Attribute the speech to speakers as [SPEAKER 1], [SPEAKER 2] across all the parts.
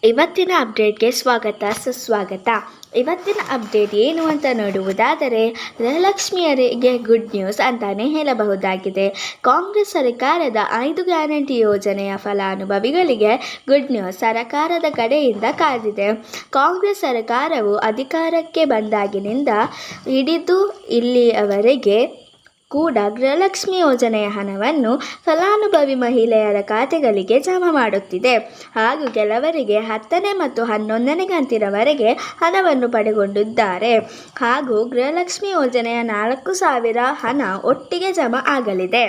[SPEAKER 1] ಇವತ್ತಿನ ಅಪ್ಡೇಟ್ಗೆ ಸುಸ್ವಾಗತ. ಇವತ್ತಿನ ಅಪ್ಡೇಟ್ ಏನು ಅಂತ ನೋಡುವುದಾದರೆ, ಗೃಹಲಕ್ಷ್ಮಿಯರಿಗೆ ಗುಡ್ ನ್ಯೂಸ್ ಅಂತಾನೆ ಹೇಳಬಹುದಾಗಿದೆ. ಕಾಂಗ್ರೆಸ್ ಸರ್ಕಾರದ 5 ಗ್ಯಾರಂಟಿ ಯೋಜನೆಯ ಫಲಾನುಭವಿಗಳಿಗೆ ಗುಡ್ ನ್ಯೂಸ್ ಸರ್ಕಾರದ ಕಡೆಯಿಂದ ಕಾದಿದೆ. ಕಾಂಗ್ರೆಸ್ ಸರ್ಕಾರವು ಅಧಿಕಾರಕ್ಕೆ ಬಂದಾಗಿನಿಂದ ಹಿಡಿದು ಇಲ್ಲಿಯವರೆಗೆ ಕೂಡ ಗೃಹಲಕ್ಷ್ಮಿ ಯೋಜನೆಯ ಹಣವನ್ನು ಫಲಾನುಭವಿ ಮಹಿಳೆಯರ ಖಾತೆಗಳಿಗೆ ಜಮಾ ಮಾಡುತ್ತಿದೆ. ಹಾಗೂ ಕೆಲವರಿಗೆ 10ನೇ ಮತ್ತು 11ನೇ ಕಂತಿನವರೆಗೆ ಹಣವನ್ನು ಪಡೆದುಕೊಂಡಿದ್ದಾರೆ. ಹಾಗೂ ಗೃಹಲಕ್ಷ್ಮಿ ಯೋಜನೆಯ 4,000 ಹಣ ಒಟ್ಟಿಗೆ ಜಮಾ ಆಗಲಿದೆ.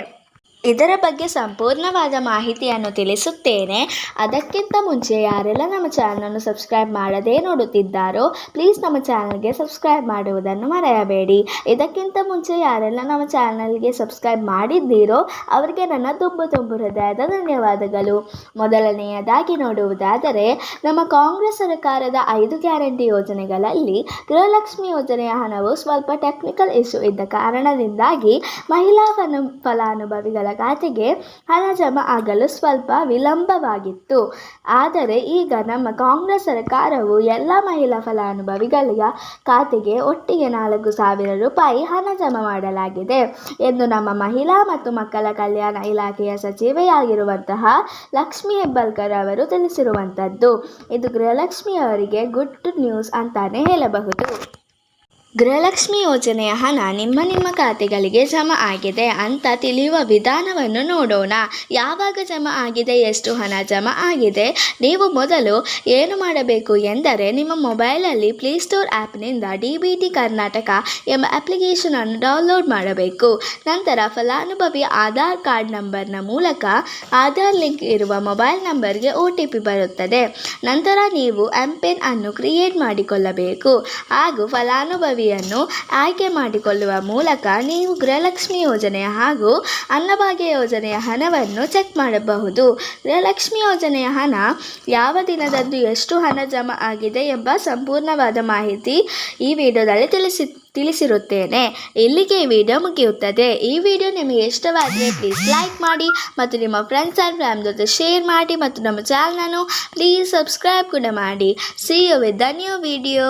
[SPEAKER 1] ಇದರ ಬಗ್ಗೆ ಸಂಪೂರ್ಣವಾದ ಮಾಹಿತಿಯನ್ನು ತಿಳಿಸುತ್ತೇನೆ. ಅದಕ್ಕಿಂತ ಮುಂಚೆ ಯಾರೆಲ್ಲ ನಮ್ಮ ಚಾನಲನ್ನು ಸಬ್ಸ್ಕ್ರೈಬ್ ಮಾಡದೇ ನೋಡುತ್ತಿದ್ದಾರೋ ಪ್ಲೀಸ್ ನಮ್ಮ ಚಾನಲ್ಗೆ ಸಬ್ಸ್ಕ್ರೈಬ್ ಮಾಡುವುದನ್ನು ಮರೆಯಬೇಡಿ. ಇದಕ್ಕಿಂತ ಮುಂಚೆ ಯಾರೆಲ್ಲ ನಮ್ಮ ಚಾನಲ್ಗೆ ಸಬ್ಸ್ಕ್ರೈಬ್ ಮಾಡಿದ್ದೀರೋ ಅವರಿಗೆ ನನ್ನ ತುಂಬ ಹೃದಯದ ಧನ್ಯವಾದಗಳು. ಮೊದಲನೆಯದಾಗಿ ನೋಡುವುದಾದರೆ, ನಮ್ಮ ಕಾಂಗ್ರೆಸ್ ಸರ್ಕಾರದ 5 ಗ್ಯಾರಂಟಿ ಯೋಜನೆಗಳಲ್ಲಿ ಗೃಹಲಕ್ಷ್ಮಿ ಯೋಜನೆಯ ಹಣವು ಸ್ವಲ್ಪ ಟೆಕ್ನಿಕಲ್ ಇಶ್ಯೂ ಇದ್ದ ಕಾರಣದಿಂದಾಗಿ ಮಹಿಳಾ ಫಲಾನುಭವಿಗಳ ಖಾತೆಗೆ ಹಣ ಜಮಾ ಆಗಲು ಸ್ವಲ್ಪ ವಿಳಂಬವಾಗಿತ್ತು. ಆದರೆ ಈಗ ನಮ್ಮ ಕಾಂಗ್ರೆಸ್ ಸರ್ಕಾರವು ಎಲ್ಲ ಮಹಿಳಾ ಫಲಾನುಭವಿಗಳ ಖಾತೆಗೆ ಒಟ್ಟಿಗೆ 4,000 ರೂಪಾಯಿ ಹಣ ಜಮಾ ಮಾಡಲಾಗಿದೆ ಎಂದು ನಮ್ಮ ಮಹಿಳಾ ಮತ್ತು ಮಕ್ಕಳ ಕಲ್ಯಾಣ ಇಲಾಖೆಯ ಸಚಿವೆಯಾಗಿರುವಂತಹ ಲಕ್ಷ್ಮಿ ಹೆಬ್ಬಾಳ್ಕರ್ ಅವರು ತಿಳಿಸಿರುವಂಥದ್ದು. ಇದು ಗೃಹಲಕ್ಷ್ಮಿಯವರಿಗೆ ಗುಡ್ ನ್ಯೂಸ್ ಅಂತಾನೆ ಹೇಳಬಹುದು. ಗೃಹಲಕ್ಷ್ಮಿ ಯೋಜನೆಯ ಹಣ ನಿಮ್ಮ ಖಾತೆಗಳಿಗೆ ಜಮಾ ಆಗಿದೆ ಅಂತ ತಿಳಿಯುವ ವಿಧಾನವನ್ನು ನೋಡೋಣ. ಯಾವಾಗ ಜಮಾ ಆಗಿದೆ, ಎಷ್ಟು ಹಣ ಜಮಾ ಆಗಿದೆ? ನೀವು ಮೊದಲು ಏನು ಮಾಡಬೇಕು ಎಂದರೆ, ನಿಮ್ಮ ಮೊಬೈಲಲ್ಲಿ ಪ್ಲೇಸ್ಟೋರ್ ಆ್ಯಪ್ನಿಂದ DBT ಕರ್ನಾಟಕ ಎಂಬ ಅಪ್ಲಿಕೇಶನ್ ಅನ್ನು ಡೌನ್ಲೋಡ್ ಮಾಡಬೇಕು. ನಂತರ ಫಲಾನುಭವಿಯ ಆಧಾರ್ ಕಾರ್ಡ್ ನಂಬರ್ನ ಮೂಲಕ ಆಧಾರ್ ಲಿಂಕ್ ಇರುವ ಮೊಬೈಲ್ ನಂಬರ್ಗೆ OTP ಬರುತ್ತದೆ. ನಂತರ ನೀವು MPIN ಅನ್ನು ಕ್ರಿಯೇಟ್ ಮಾಡಿಕೊಳ್ಳಬೇಕು. ಹಾಗೂ ಫಲಾನುಭವಿಯನ್ನು ಆಯ್ಕೆ ಮಾಡಿಕೊಳ್ಳುವ ಮೂಲಕ ನೀವು ಗೃಹಲಕ್ಷ್ಮಿ ಯೋಜನೆಯ ಹಾಗೂ ಅನ್ನಭಾಗ್ಯ ಯೋಜನೆಯ ಹಣವನ್ನು ಚೆಕ್ ಮಾಡಬಹುದು. ಗೃಹಲಕ್ಷ್ಮಿ ಯೋಜನೆಯ ಹಣ ಯಾವ ದಿನದಂದು ಎಷ್ಟು ಹಣ ಜಮಾ ಆಗಿದೆ ಎಂಬ ಸಂಪೂರ್ಣವಾದ ಮಾಹಿತಿ ಈ ವಿಡಿಯೋದಲ್ಲಿ ತಿಳಿಸಿರುತ್ತೇನೆ. ಇಲ್ಲಿಗೆ ಈ ವಿಡಿಯೋ ಮುಗಿಯುತ್ತದೆ. ಈ ವಿಡಿಯೋ ನಿಮಗೆ ಇಷ್ಟವಾದರೆ ಪ್ಲೀಸ್ ಲೈಕ್ ಮಾಡಿ ಮತ್ತು ನಿಮ್ಮ ಫ್ರೆಂಡ್ಸ್ ಆ್ಯಂಡ್ ಫ್ಯಾಮಿಲಿ ಜೊತೆ ಶೇರ್ ಮಾಡಿ ಮತ್ತು ನಮ್ಮ ಚಾನಲನ್ನು ಪ್ಲೀಸ್ ಸಬ್ಸ್ಕ್ರೈಬ್ ಕೂಡ ಮಾಡಿ. See you with the new video.